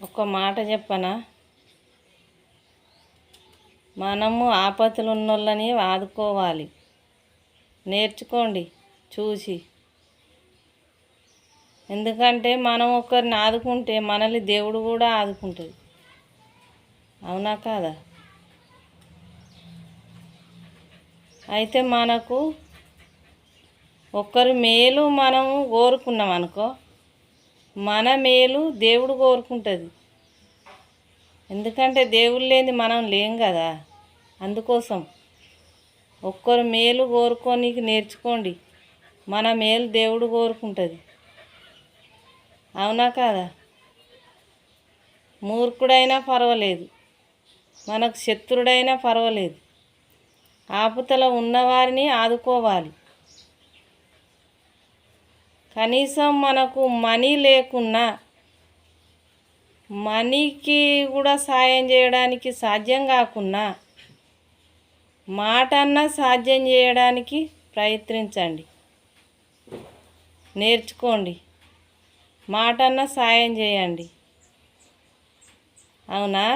ఒక మాట చెప్పనా, మనము ఆపదలు ఉన్నోళ్ళని ఆదుకోవాలి. నేర్చుకోండి చూసి. ఎందుకంటే మనం ఒకరిని ఆదుకుంటే మనల్ని దేవుడు కూడా ఆదుకుంటుంది. అవునా కాదా? అయితే మనకు ఒకరి మేలు మనము కోరుకున్నాం అనుకో, మన మేలు దేవుడు కోరుకుంటుంది. ఎందుకంటే దేవుడు లేని మనం లేం కదా. అందుకోసం ఒక్కరు మేలు కోరుకోనికి నేర్చుకోండి. మన మేలు దేవుడు కోరుకుంటుంది. అవునా కాదా? మూర్ఖుడైనా పర్వాలేదు, మనకు శత్రుడైనా పర్వాలేదు, ఆపదలో ఉన్నవారిని ఆదుకోవాలి. కనీసం మనకు మనీ లేకున్నా మనీకి కూడా సాయం చేయడానికి సాధ్యం కాకున్నా మాటన్నా సాధ్యం చేయడానికి ప్రయత్నించండి. నేర్చుకోండి, మాటన్నా సాయం చేయండి. అవునా?